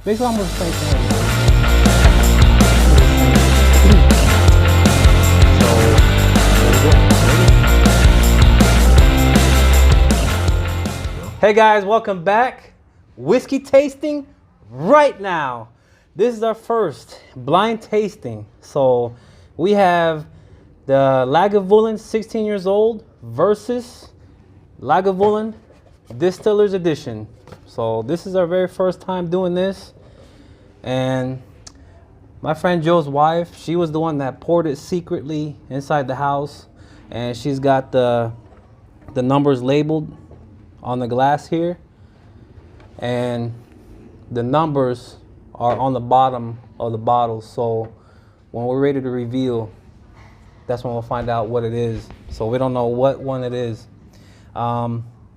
Basically, almost the same thing. Hey guys, welcome back. Whiskey tasting right now. This is our first blind tasting. So we have the Lagavulin 16 years old versus Lagavulin Distiller's Edition. So this is our very first time doing this. And my friend Joe's wife, she was the one that poured it secretly inside the house. And she's got the numbers labeled on the glass here, and the numbers are on the bottom of the bottle. So when we're ready to reveal, that's when we'll find out what it is. So we don't know what one it is.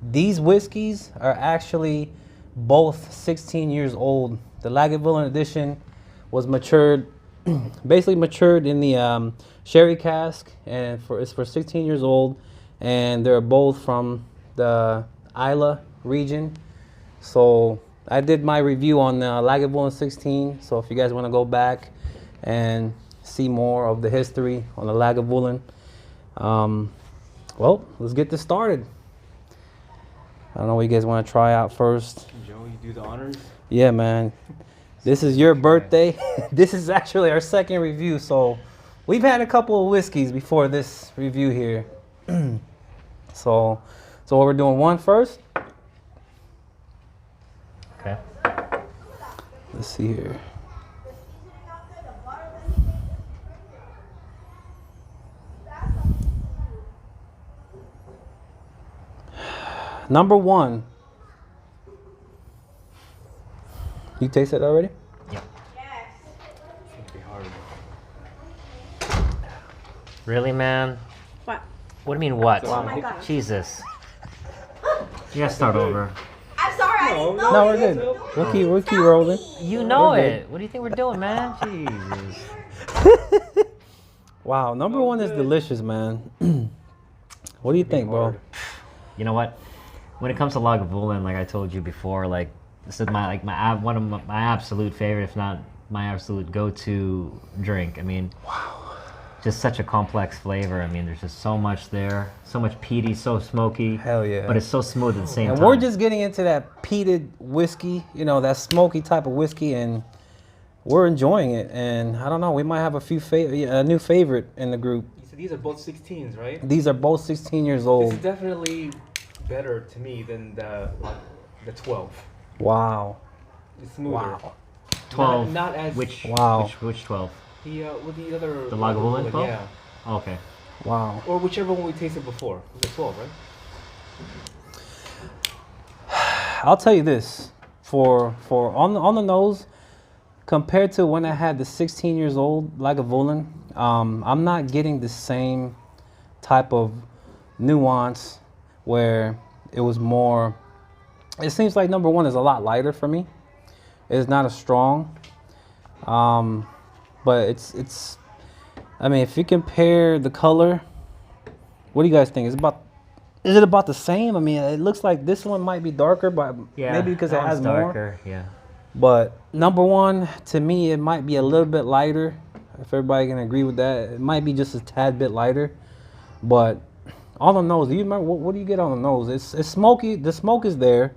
These whiskeys are actually both 16 years old. The Lagavulin edition was matured, basically matured in the sherry cask, and it's for 16 years old, and they're both from the Isla region. So I did my review on Lagavulin 16. So if you guys want to go back and see more of the history on the Lagavulin, well, let's get this started. I don't know what you guys want to try out first. Joe, you do the honors? Yeah, man. This is your birthday. This is actually our second review. So we've had a couple of whiskeys before this review here. So we're doing one first. Okay. Let's see here. Number one. You tasted it already? Yeah. Yes. It's gonna be hard. Really, man? What? What do you mean, what? Oh my God. Jesus. You gotta start over. I'm sorry, I didn't know. No, we're good. We'll keep rolling. You know We're it. What do you think we're doing, man? Jesus. Wow, number one is delicious, man. What do you think, bro? You know what? When it comes to Lagavulin, like I told you before, like this is my one of my absolute favorite, if not my absolute go-to drink. I mean, wow. Just such a complex flavor. I mean, there's just so much there, so much peaty, so smoky. Hell yeah. But it's so smooth at the same And time. we're just getting into that peated whiskey, you know, that smoky type of whiskey, and we're enjoying it. And I don't know, we might have a new favorite in the group. So these are both 16s, right? These are both 16 years This old. is definitely better to me than the 12. Wow. It's smoother. Wow. 12. Not as Which? Wow. Which 12? the with the other. The Lagavulin 12? Yeah. Oh, okay. Wow. Or whichever one we tasted before. It was the 12, right? I'll tell you this, for on the nose, compared to when I had the 16 years old Lagavulin, I'm not getting the same type of nuance where it was more. It seems like number one is a lot lighter for me. It's not as strong, but it's. I mean, if you compare the color, what do you guys think? Is it about the same? I mean, it looks like this one might be darker, but Yeah. maybe because it that has one's more. darker. Yeah. But number one, to me, it might be a little bit lighter. If everybody can agree with that, it might be just a tad bit lighter. But on the nose, do you remember what do you get on the nose? It's smoky. The smoke is there,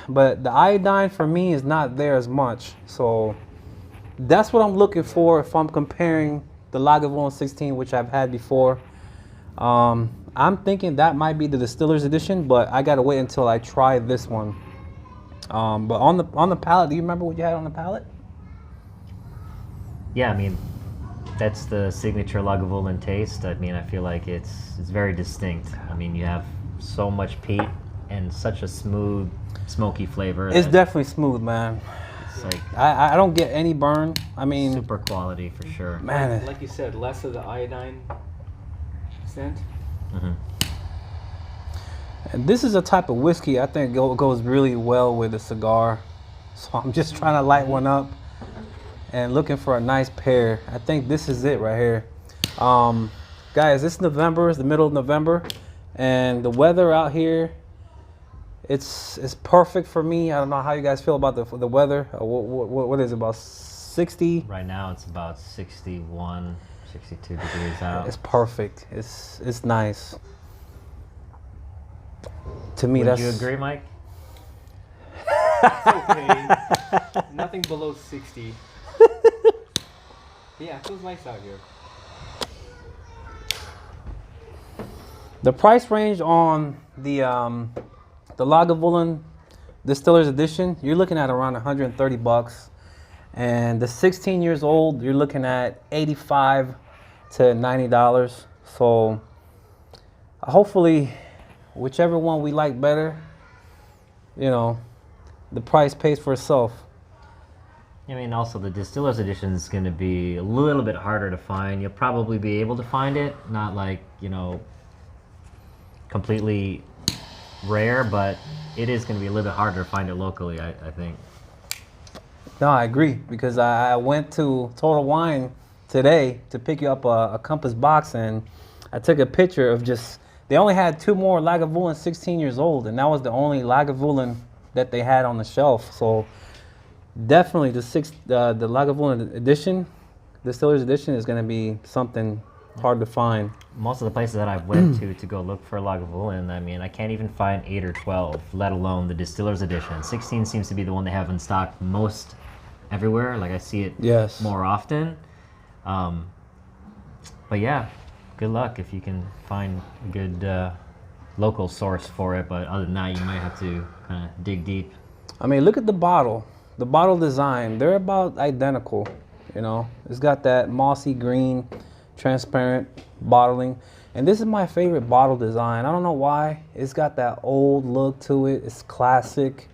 but the iodine for me is not there as much. So that's what I'm looking for if I'm comparing the Lagavulin 16, which I've had before. I'm thinking that might be the Distiller's Edition, but I gotta wait until I try this one. But on the palate, do you remember what you had on the palate? Yeah, I mean, that's the signature Lagavulin taste. I mean, I feel like it's very distinct. I mean, you have so much peat and such a smooth, smoky flavor. It's that definitely smooth, man. it's like I don't get any burn. I mean, super quality for sure. man, Like you said, less of the iodine scent. Hmm. and this is a type of whiskey I think goes really well with a cigar. So I'm just trying to light one up and looking for a nice pair. I think this is it right here. Guys, it's November. It's the middle of November, and the weather out here It's perfect for me. I don't know how you guys feel about the weather. What is it, about 60? Right now it's about 61, 62 degrees out. It's perfect. It's nice. To me, Would that's. you agree, Mike? It's okay. Nothing below 60. Yeah, it feels nice out here. The price range on the Lagavulin Distillers Edition, you're looking at around $130, and the 16 years old, you're looking at $85 to $90. So hopefully, whichever one we like better, you know, the price pays for itself. I mean, also the Distillers Edition is going to be a little bit harder to find. You'll probably be able to find it, not like, you know, completely rare, but it is going to be a little bit harder to find it locally, I think. No, I agree, because I went to Total Wine today to pick you up a Compass box, and I took a picture of just, they only had 2 more Lagavulin 16 years old, and that was the only Lagavulin that they had on the shelf. So definitely the Lagavulin edition, Distillers Edition, is going to be something hard to find. Most of the places that I've went to go look for Lagavulin, I mean, I can't even find 8 or 12, let alone the Distillers Edition. 16 seems to be the one they have in stock most everywhere. Like, I see it Yes. more often. But yeah, good luck if you can find a good local source for it. But other than that, you might have to kind of dig deep. I mean, look at the bottle design. They're about identical, you know. It's got that mossy green, transparent bottling. And this is my favorite bottle design. I don't know why. It's got that old look to it. It's classic.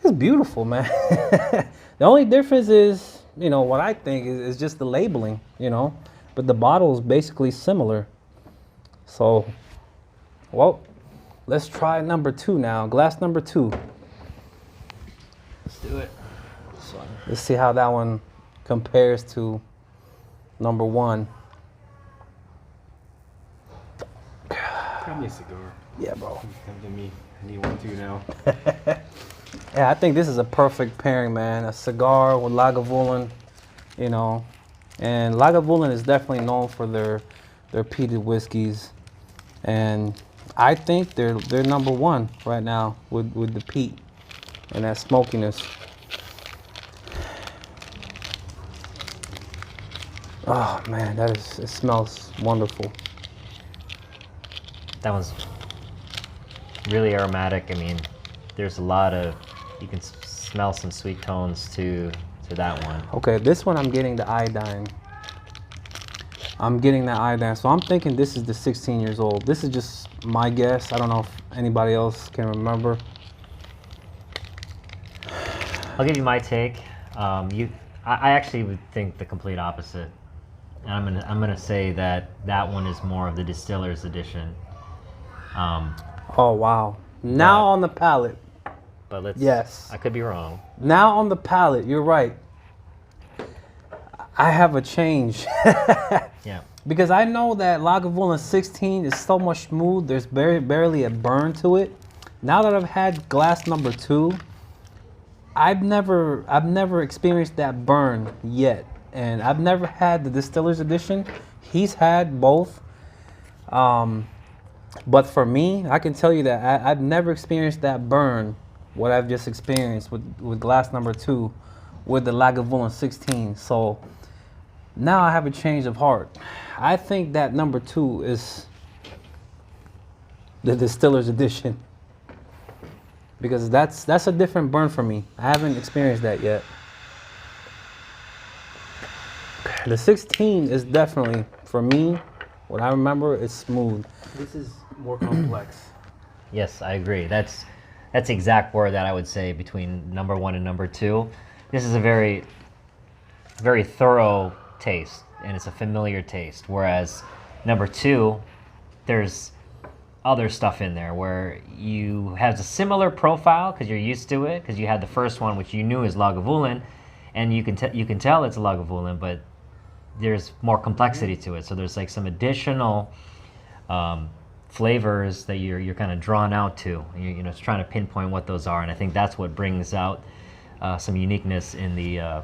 It's beautiful, man. The only difference is, you know, what I think is just the labeling, you know. But the bottle is basically similar. So, well, let's try number 2 now. Glass number 2. Let's do it. Let's see how that one compares to number 1. Grab me a cigar. Yeah, bro. Come to me. I need one too now. Yeah, I think this is a perfect pairing, man. A cigar with Lagavulin, you know. And Lagavulin is definitely known for their peated whiskeys. And I think they're number 1 right now with the peat and that smokiness. Oh man, it smells wonderful. That one's really aromatic. I mean, there's a lot of, you can smell some sweet tones to that one. Okay, this one I'm getting the iodine. So I'm thinking this is the 16 years old. This is just my guess. I don't know if anybody else can remember. I'll give you my take. I actually would think the complete opposite. And I'm gonna say that one is more of the Distillers Edition. Oh wow! Now on the palate. But let's. Yes. I could be wrong. Now on the palate, you're right. I have a change. Yeah. Because I know that Lagavulin 16 is so much smooth. There's barely a burn to it. Now that I've had glass number 2, I've never experienced that burn yet. And I've never had the Distillers Edition. He's had both. But for me, I can tell you that I've never experienced that burn, what I've just experienced with glass number 2 with the Lagavulin 16. So now I have a change of heart. I think that number 2 is the Distillers Edition. Because that's a different burn for me. I haven't experienced that yet. The 16 is definitely, for me, what I remember, it's smooth. This is more complex. Yes, I agree. That's the exact word that I would say between number 1 and number 2. This is a very, very thorough taste, and it's a familiar taste. Whereas number 2, there's other stuff in there where you have a similar profile because you're used to it, because you had the first one, which you knew is Lagavulin, and you can tell it's a Lagavulin, but there's more complexity to it. So there's like some additional flavors that you're kind of drawn out to. You know, it's trying to pinpoint what those are, and I think that's what brings out some uniqueness in the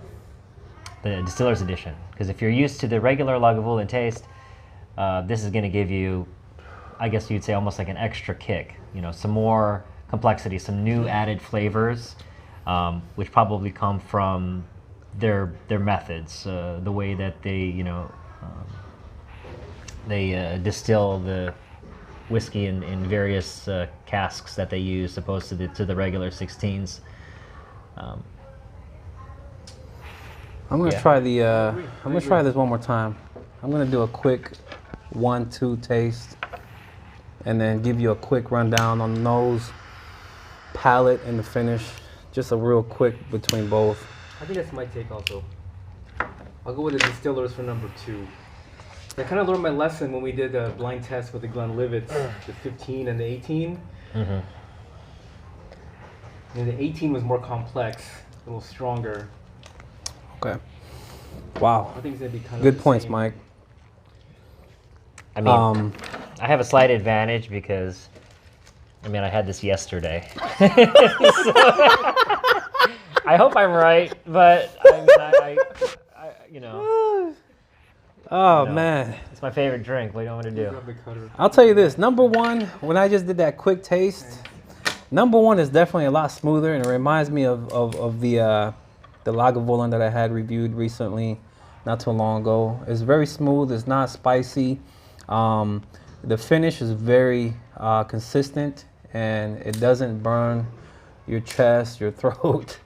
distiller's edition. Because if you're used to the regular Lagavulin taste, this is going to give you, I guess you'd say, almost like an extra kick. You know, some more complexity, some new added flavors, which probably come from their methods, the way that they they distill the whiskey in various casks that they use, opposed to the regular 16s. I'm gonna try the. I'm gonna try this one more time. I'm gonna do a quick 1-2 taste, and then give you a quick rundown on the nose, palate, and the finish. Just a real quick between both. I think that's my take also. I'll go with the distillers for number 2. I kind of learned my lesson when we did a blind test with the Glenlivets, the 15 and the 18. Mm-hmm. And the 18 was more complex, a little stronger. Okay. Wow. I think it's gonna be kind of Good the points, same. Mike. I mean, I have a slight advantage because, I mean, I had this yesterday. So, I hope I'm right, but I you know. Oh No. man. It's my favorite drink. What do you want me to do? Grab the cutter. I'll tell you this. Number one, when I just did that quick taste, number one is definitely a lot smoother, and it reminds me of the Lagavulin that I had reviewed recently, not too long ago. It's very smooth. It's not spicy. The finish is very consistent, and it doesn't burn your chest, your throat.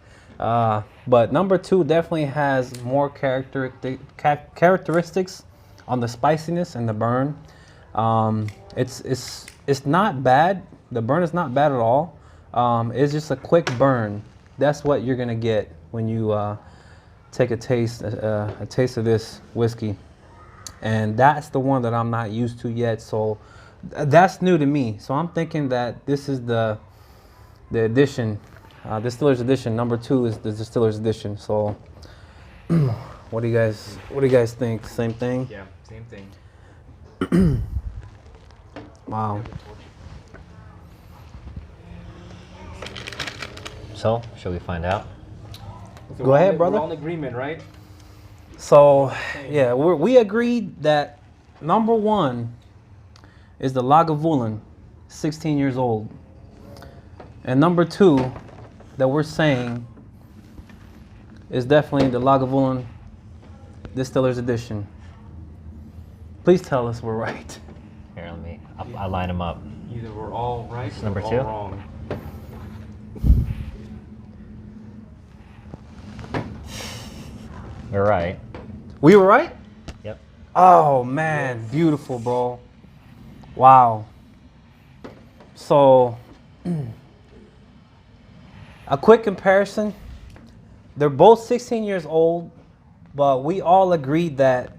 But number two definitely has more characteristics on the spiciness and the burn. It's not bad. The burn is not bad at all. It's just a quick burn. That's what you're gonna get when you take a taste of this whiskey, and that's the one that I'm not used to yet. So that's new to me. So I'm thinking that this is the edition. Distiller's edition. Number two is the Distiller's edition. So, what do you guys think? Same thing? Yeah, same thing. Wow. So, shall we find out? So Go ahead, brother. We're all in agreement, right? So, yeah, we agreed that number one is the Lagavulin, 16 years old, and number two that we're saying is definitely the Lagavulin Distiller's edition. Please tell us we're right. Here, I'll line them up. Either we're all right It's or number we're two? all wrong. We're right. We were right? Yep. Oh man, beautiful, bro. Wow. So, a quick comparison. They're both 16 years old, but we all agreed that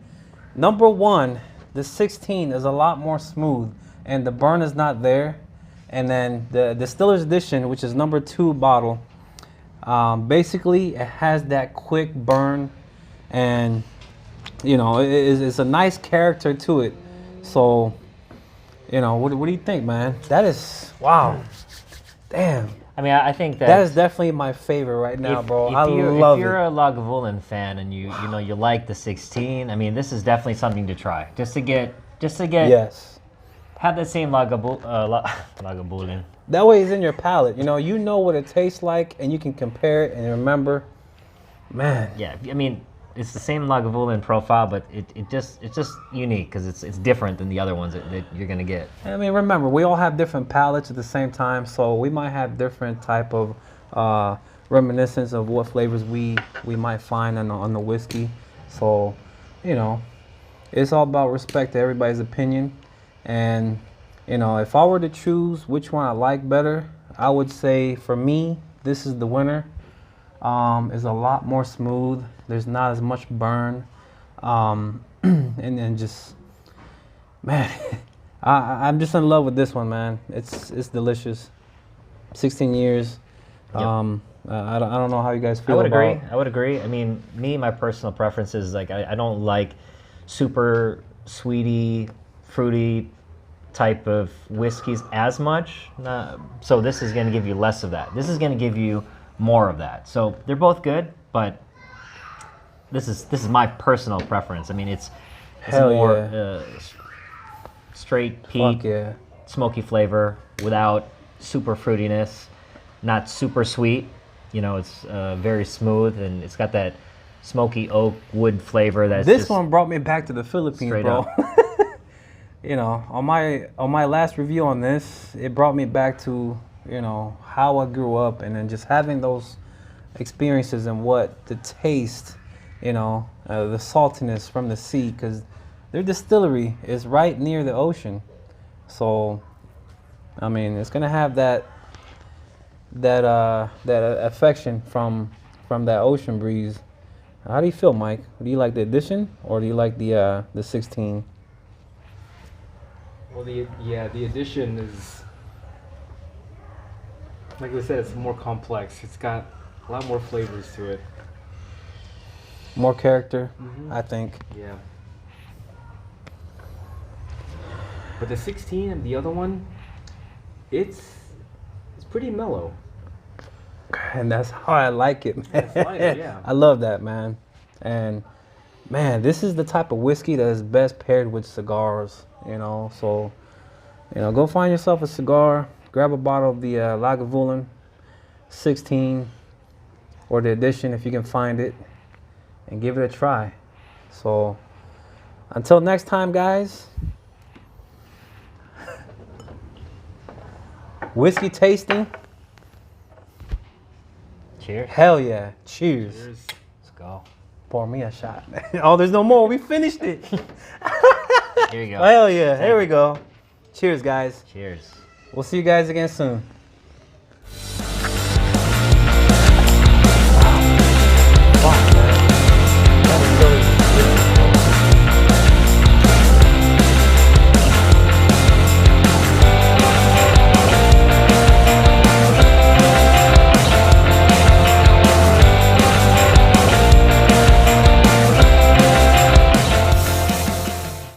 number one, the 16 is a lot more smooth and the burn is not there. And then the Distiller's Edition, which is number 2 bottle, basically it has that quick burn, and you know, it's a nice character to it. So, you know, what do you think, man? That is, wow. Damn. I mean, I think That is definitely my favorite right now, bro. I love If you're it. a Lagavulin fan and you like the 16, I mean, this is definitely something to try. Just to get Yes. have that same Lagavulin. That way it's in your palate. You know what it tastes like, and you can compare it and remember. Man. Yeah, I mean, it's the same Lagavulin profile, but it's just unique because it's different than the other ones that you're gonna get. I mean, remember, we all have different palates at the same time, so we might have different type of reminiscence of what flavors we might find on the whiskey. So, you know, it's all about respect to everybody's opinion. And, you know, if I were to choose which one I like better, I would say for me, this is the winner. It's a lot more smooth. There's not as much burn. And then just, man, I'm just in love with this one, man. It's delicious. 16 years. Yep. I don't know how you guys feel I would about. agree. I would agree. I mean, my personal preference is like I don't like super sweety, fruity type of whiskeys as much. So this is going to give you less of that. This is going to give you more of that. So they're both good, but this is my personal preference. I mean, it's more straight peat, smoky flavor without super fruitiness, not super sweet. You know, it's very smooth, and it's got that smoky oak wood flavor. This one brought me back to the Philippines, bro. You know, on my last review on this, it brought me back to, you know, how I grew up, and then just having those experiences and what the taste, you know, the saltiness from the sea, because their distillery is right near the ocean. So, I mean, it's gonna have that affection from that ocean breeze. How do you feel, Mike? Do you like the addition, or do you like the 16? Well, the addition is, like we said, it's more complex. It's got a lot more flavors to it. More character, I think. Yeah. But the 16 and the other one, it's pretty mellow. And that's how I like it, man. It's lighter, yeah. I love that, man. And man, this is the type of whiskey that is best paired with cigars, you know. So, you know, go find yourself a cigar, grab a bottle of the Lagavulin 16 or the edition if you can find it, and give it a try. So, until next time, guys, whiskey tasting. Cheers. Hell yeah. Cheers. Cheers. Let's go. Pour me a shot. Oh, there's no more. We finished it. Here you go. Hell yeah. Here we go. Cheers, guys. Cheers. We'll see you guys again soon.